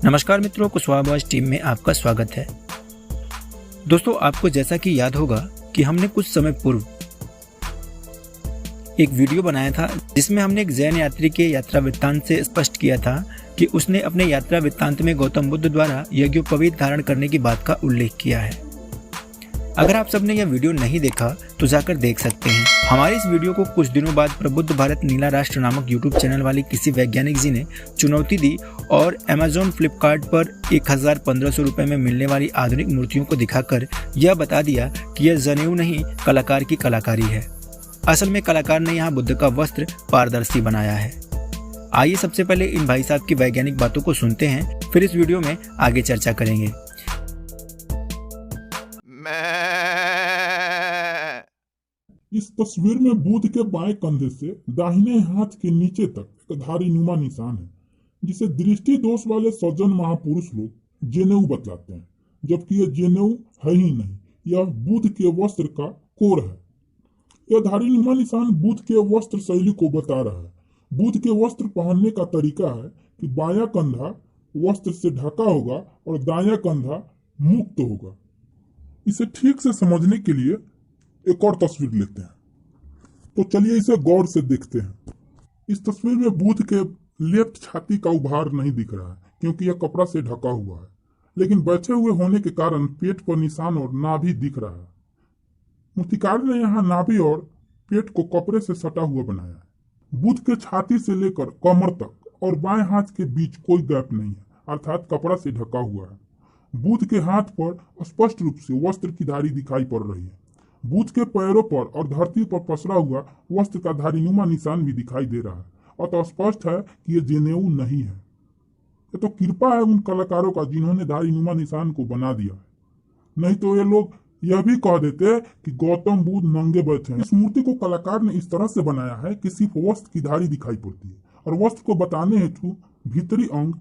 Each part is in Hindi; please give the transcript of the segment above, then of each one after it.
नमस्कार मित्रों, कुशवाहा बॉयज टीम में आपका स्वागत है। दोस्तों, आपको जैसा कि याद होगा कि हमने कुछ समय पूर्व एक वीडियो बनाया था जिसमें हमने एक जैन यात्री के यात्रा वृत्तांत से स्पष्ट किया था कि उसने अपने यात्रा वृत्तांत में गौतम बुद्ध द्वारा यज्ञोपवीत धारण करने की बात का उल्लेख किया है। अगर आप सबने यह वीडियो नहीं देखा तो जाकर देख सकते हैं। हमारे इस वीडियो को कुछ दिनों बाद प्रबुद्ध भारत नीला राष्ट्र नामक यूट्यूब चैनल वाले किसी वैज्ञानिक जी ने चुनौती दी और अमेजोन फ्लिपकार्ट पर 1500 रुपये में मिलने वाली आधुनिक मूर्तियों को दिखाकर यह बता दिया कि यह जनेऊ नहीं, कलाकार की कलाकारी है। असल में कलाकार ने यहाँ बुद्ध का वस्त्र पारदर्शी बनाया है। आइए सबसे पहले इन भाई साहब की वैज्ञानिक बातों को सुनते हैं, फिर इस वीडियो में आगे चर्चा करेंगे। इस तस्वीर में बुद्ध के बाएं कंधे से दाहिने हाथ के नीचे तक एक धारी नुमा निशान है, जिसे दृष्टि दोष वाले सज्जन महापुरुष लोग जनेऊ बतलाते हैं, जबकि यह जनेऊ है ही नहीं, यह बुद्ध के वस्त्र का कोर है। यह धारी नुमा निशान बुद्ध के वस्त्र शैली को बता रहा है। बुद्ध के वस्त्र पहनने का तरीका है कि बायां कंधा वस्त्र से ढका होगा और दायां कंधा मुक्त होगा। इसे ठीक से समझने के लिए एक और तस्वीर लेते हैं, तो चलिए इसे गौर से देखते हैं। इस तस्वीर में बुद्ध के लेफ्ट छाती का उभार नहीं दिख रहा है क्योंकि यह कपड़ा से ढका हुआ है, लेकिन बैठे हुए होने के कारण पेट पर निशान और नाभि दिख रहा है। मूर्तिकार ने यहाँ नाभि और पेट को कपड़े से सटा हुआ बनाया है। बुद्ध के छाती से लेकर कमर तक और बाएं हाथ के बीच कोई गैप नहीं है, अर्थात कपड़ा से ढका हुआ है। बुद्ध के हाथ पर स्पष्ट रूप से वस्त्र की धारी दिखाई पड़ रही है। बुद्ध के पैरों पर और धरती पर पसरा हुआ वस्त्र का धारीनुमा निशान भी दिखाई दे रहा है, अतः स्पष्ट है कि यह जनेऊ नहीं है। ये तो कृपा है उन कलाकारों का जिन्होंने धारीनुमा निशान को बना दिया है, नहीं तो ये लोग यह भी कह देते कि गौतम बुद्ध नंगे बैठे हैं। इस मूर्ति को कलाकार ने इस तरह से बनाया है कि सिर्फ वस्त्र की धारी दिखाई पड़ती है और वस्त्र को बताने हेतु भीतरी अंग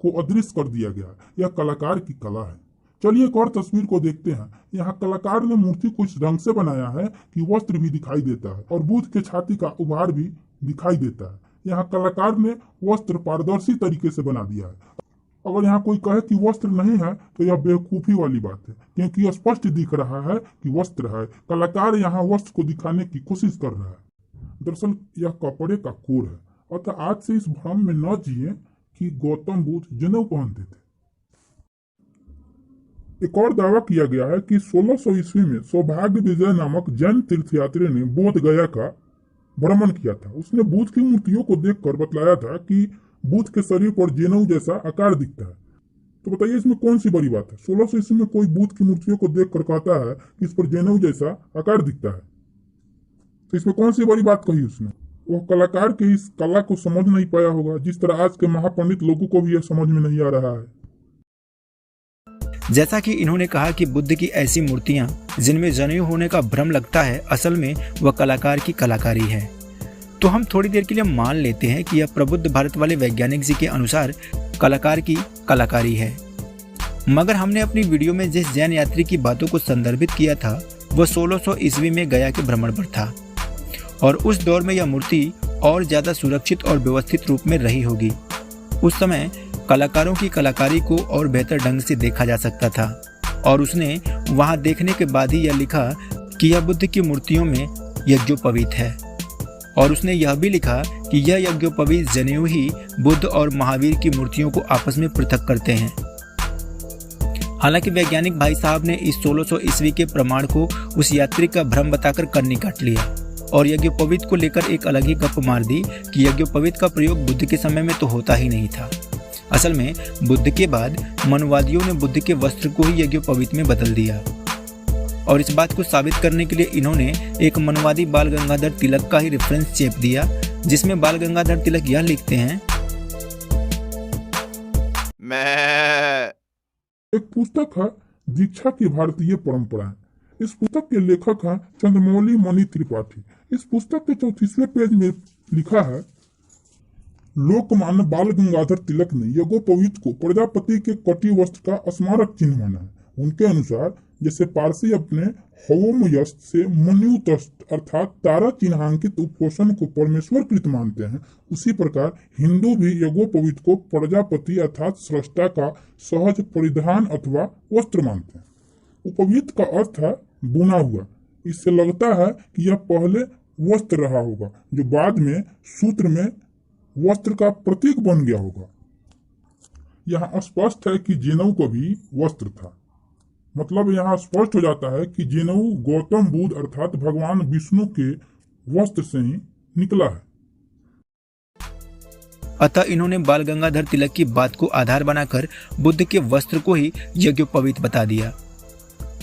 को अदृश्य कर दिया गया। यह कलाकार की कला है। चलिए एक और तस्वीर को देखते हैं। यहाँ कलाकार ने मूर्ति को इस रंग से बनाया है कि वस्त्र भी दिखाई देता है और बुद्ध के छाती का उभार भी दिखाई देता है। यहाँ कलाकार ने वस्त्र पारदर्शी तरीके से बना दिया है। अगर यहाँ कोई कहे कि वस्त्र नहीं है तो यह बेवकूफी वाली बात है, क्योंकि यह स्पष्ट दिख रहा है कि वस्त्र है। कलाकार यहाँ वस्त्र को दिखाने की कोशिश कर रहा है। दरअसल यह कपड़े का कोर है, अतः आज से इस भ्रम में न जिए कि गौतम बुद्ध जनेऊ पहनते थे। एक और दावा किया गया है कि 1600 ईस्वी में सौभाग्य विजय नामक जैन तीर्थयात्री ने बोध गया का भ्रमण किया था। उसने बुद्ध की मूर्तियों को देखकर बतलाया था कि बुद्ध के शरीर पर जनेऊ जैसा आकार दिखता है। तो बताइए इसमें कौन सी बड़ी बात है? 1600 ईस्वी में कोई बुद्ध की मूर्तियों को देखकर कहता है कि इस पर जनेऊ जैसा आकार दिखता है, तो इसमें कौन सी बड़ी बात कही उसने? वह कलाकार की इस कला को समझ नहीं पाया होगा, जिस तरह आज के महापंडित लोगों को भी यह समझ में नहीं आ रहा है। जैसा कि इन्होंने कहा कि बुद्ध की ऐसी मूर्तियां जिनमें जनेऊ होने का भ्रम लगता है, असल में वह कलाकार की कलाकारी है। तो हम थोड़ी देर के लिए मान लेते हैं कि यह प्रबुद्ध भारत वाले वैज्ञानिक जी के अनुसार कलाकार की कलाकारी है। मगर हमने अपनी वीडियो में जिस जैन यात्री की बातों को संदर्भित किया था वह 1600 ईस्वी में गया के भ्रमण पर था और उस दौर में यह मूर्ति और ज्यादा सुरक्षित और व्यवस्थित रूप में रही होगी। उस समय कलाकारों की कलाकारी को और बेहतर ढंग से देखा जा सकता था और उसने वहां देखने के बाद ही यह लिखा कि यह बुद्ध की मूर्तियों में यज्ञोपवीत है और उसने यह भी लिखा कि यह यज्ञोपवीत जनेऊ ही बुद्ध और महावीर की मूर्तियों को आपस में पृथक करते हैं। हालांकि वैज्ञानिक भाई साहब ने इस 1600 ईस्वी के प्रमाण को उस यात्री का भ्रम बताकर कन्नी काट लिया और यज्ञोपवीत को लेकर एक अलग ही गप मार दी कि यज्ञोपवीत का प्रयोग बुद्ध के समय में तो होता ही नहीं था। असल में बुद्ध के बाद मनुवादियों ने बुद्ध के वस्त्र को ही यज्ञोपवीत में बदल दिया और इस बात को साबित करने के लिए इन्होंने एक मनुवादी बाल गंगाधर तिलक का ही रेफरेंस चेप दिया, जिसमें बाल गंगाधर तिलक यह लिखते हैं। एक पुस्तक है दीक्षा की भारतीय परंपराएं। इस पुस्तक के लेखक हैं चंद्रमौली मणि त्रिपाठी। इस पुस्तक के 34वें पेज में लिखा है, लोकमान्य बाल गंगाधर तिलक ने यज्ञोपवीत को प्रजापति के कटी वस्त्र का स्मारक चिन्ह माना है। उनके अनुसार जैसे पारसी अपने हवोमयस्त से मन्युतस्त अर्थात तारा चिन्हांकित उपोषण को परमेश्वर कृत मानते हैं, उसी प्रकार हिंदू भी यज्ञोपवीत को प्रजापति अर्थात सृष्टा का सहज परिधान अथवा वस्त्र मानते हैं। उपवीत का अर्थ है बुना हुआ। इससे लगता है कि यह पहले वस्त्र रहा होगा जो बाद में सूत्र में वस्त्र का प्रतीक बन गया होगा। यहाँ स्पष्ट है कि जेनऊ को भी वस्त्र था। मतलब यहाँ स्पष्ट हो जाता है कि जेनऊ गौतम बुद्ध अर्थात भगवान विष्णु के वस्त्र से ही निकला है। अतः इन्होंने बाल गंगाधर तिलक की बात को आधार बनाकर बुद्ध के वस्त्र को ही यज्ञोपवीत बता दिया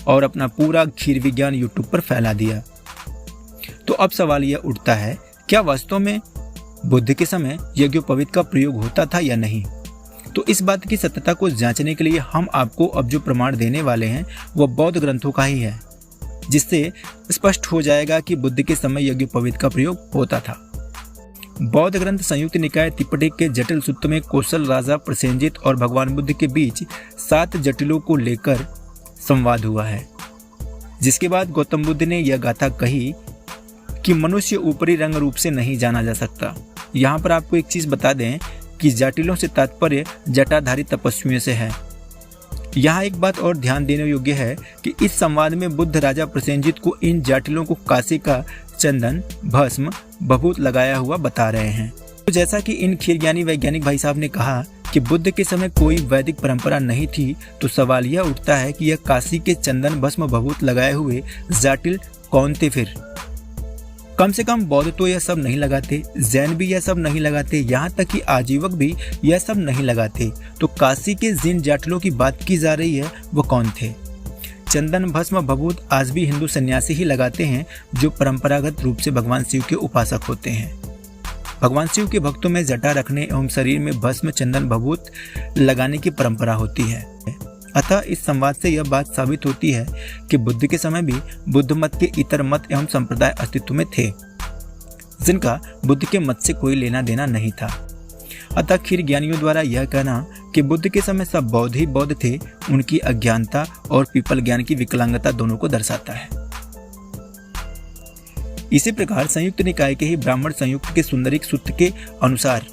और अपना पूरा खीर विज्ञान यूट्यूब पर फैला दिया। तो अब सवाल यह उठता है, क्या वास्तव में बुद्ध के समय यज्ञोपवीत का प्रयोग होता था या नहीं? तो इस बात की सत्यता को जांचने के लिए हम आपको अब जो प्रमाण देने वाले हैं वह बौद्ध ग्रंथों का ही है, जिससे स्पष्ट हो जाएगा कि बुद्ध के समय यज्ञोपवीत का प्रयोग होता था। बौद्ध ग्रंथ संयुक्त निकाय त्रिपिटक के जटिल सूत्र में कौशल राजा प्रसेनजित और भगवान बुद्ध के बीच 7 जटिलों को लेकर संवाद हुआ है, जिसके बाद गौतम बुद्ध ने यह गाथा कही कि मनुष्य ऊपरी रंग रूप से नहीं जाना जा सकता। यहाँ पर आपको एक चीज बता दें कि जाटिलों से तात्पर्य जटाधारी तपस्वियों से है। यहाँ एक बात और ध्यान देने योग्य है कि इस संवाद में बुद्ध राजा प्रसेनजित को इन जाटिलों को काशी का चंदन, भस्म, भभूत लगाया हुआ बता रहे हैं। तो जैसा कि इन खीरज्ञानी वैज्ञानिक भाई साहब ने कहा कि बुद्ध के समय कोई वैदिक परंपरा नहीं थी, तो सवाल यह उठता है कि यह काशी के चंदन, भस्म, भभूत लगाए हुए जाटिल कौन थे फिर? कम से कम बौद्ध तो यह सब नहीं लगाते, जैन भी यह सब नहीं लगाते, यहाँ तक कि आजीवक भी यह सब नहीं लगाते। तो काशी के जिन जाटिलों की बात की जा रही है वो कौन थे? चंदन, भस्म, भभूत आज भी हिंदू सन्यासी ही लगाते हैं जो परंपरागत रूप से भगवान शिव के उपासक होते हैं। भगवान शिव के भक्तों में जटा रखने एवं शरीर में भस्म, चंदन, भभूत लगाने की परंपरा होती है। अतः इस संवाद से यह बात साबित होती है कि बुद्ध के समय भी बुद्ध मत के इतर मत एवं संप्रदाय अस्तित्व में थे, जिनका बुद्ध के मत से कोई लेना देना नहीं था। अतः खीर ज्ञानियों द्वारा यह कहना कि बुद्ध के समय सब बौद्ध ही बौद्ध थे, उनकी अज्ञानता और पीपल ज्ञान की विकलांगता दोनों को दर्शाता है। इसी प्रकार संयुक्त निकाय के ही ब्राह्मण संयुक्त के सुंदरिक सूत्र के अनुसार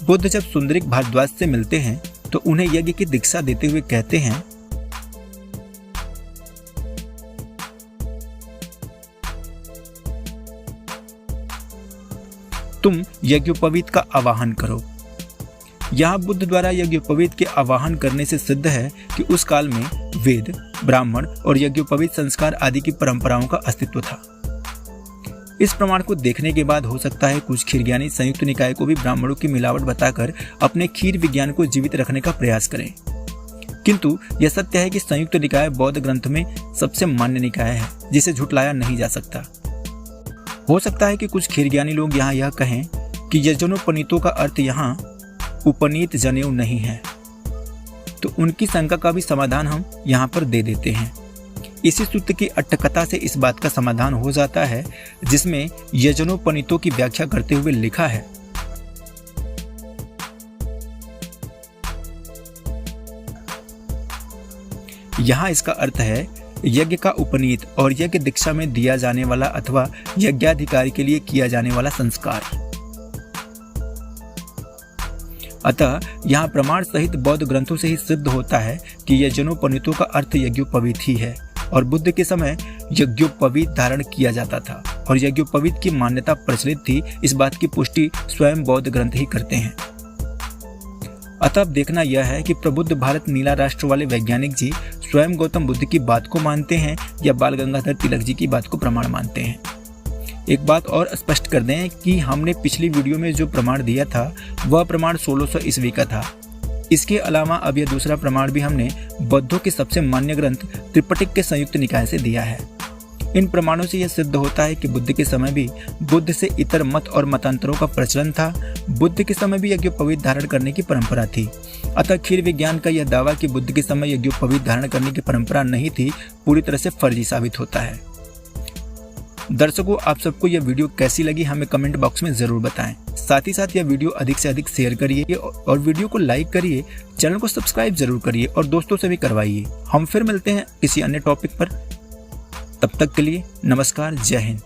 बुद्ध जब सुंदरिक भारद्वाज से मिलते हैं तो उन्हें यज्ञ की दीक्षा देते हुए कहते हैं, तुम यज्ञोपवीत का आवाहन करो। यहाँ बुद्ध द्वारा यज्ञोपवीत के आवाहन करने से सिद्ध है कि उस काल में वेद, ब्राह्मण और यज्ञोपवीत संस्कार आदि की परंपराओं का अस्तित्व था। इस प्रमाण को देखने के बाद हो सकता है कुछ खीरज्ञानी संयुक्त निकाय को भी ब्राह्मणों की मिलावट बताकर अपने खीर विज्ञान को जीवित रखने का प्रयास करें। किंतु यह सत्य है कि संयुक्त निकाय बौद्ध ग्रंथ में सबसे मान्य निकाय है, जिसे झुटलाया नहीं जा सकता। हो सकता है कि कुछ खीरज्ञानी लोग यहाँ यह कहें कि यजनोपनीतों का अर्थ यहाँ उपनीत जनेऊ नहीं है, तो उनकी शंका का भी समाधान हम यहाँ पर दे देते हैं। इसी सूत्र की अट्टकथा से इस बात का समाधान हो जाता है, जिसमें यजनोपनीतों की व्याख्या करते हुए लिखा है, यहाँ इसका अर्थ है यज्ञ का उपनीत और यज्ञ दीक्षा में दिया जाने वाला अथवा यज्ञाधिकारी के लिए किया जाने वाला संस्कार। अतः यहाँ प्रमाण सहित बौद्ध ग्रंथों से ही सिद्ध होता है कि यजनोपनीतों का अर्थ यज्ञोपवीत ही है और बुद्ध के समय यज्ञोपवीत धारण किया जाता था और यज्ञोपवीत की मान्यता प्रचलित थी। इस बात की पुष्टि स्वयं बौद्ध ग्रंथ ही करते हैं। अतः अब देखना यह है कि प्रबुद्ध भारत नीला राष्ट्र वाले वैज्ञानिक जी स्वयं गौतम बुद्ध की बात को मानते हैं या बाल गंगाधर तिलक जी की बात को प्रमाण मानते हैं। एक बात और स्पष्ट कर दें कि हमने पिछली वीडियो में जो प्रमाण दिया था वह प्रमाण 1600 ईस्वी का था। इसके अलावा अब यह दूसरा प्रमाण भी हमने बौद्धों के सबसे मान्य ग्रंथ त्रिपिटक के संयुक्त निकाय से दिया है। इन प्रमाणों से यह सिद्ध होता है कि बुद्ध के समय भी बुद्ध से इतर मत और मतांतरों का प्रचलन था। बुद्ध के समय भी यज्ञोपवीत धारण करने की परंपरा थी। अतः खीर विज्ञान का यह दावा कि बुद्ध के समय यज्ञोपवीत धारण करने की परंपरा नहीं थी पूरी तरह से फर्जी साबित होता है। दर्शकों, आप सबको यह वीडियो कैसी लगी हमें कमेंट बॉक्स में जरूर बताएं। साथ ही साथ यह वीडियो अधिक से अधिक शेयर करिए और वीडियो को लाइक करिए, चैनल को सब्सक्राइब जरूर करिए और दोस्तों से भी करवाइए। हम फिर मिलते हैं किसी अन्य टॉपिक पर। तब तक के लिए नमस्कार, जय हिंद।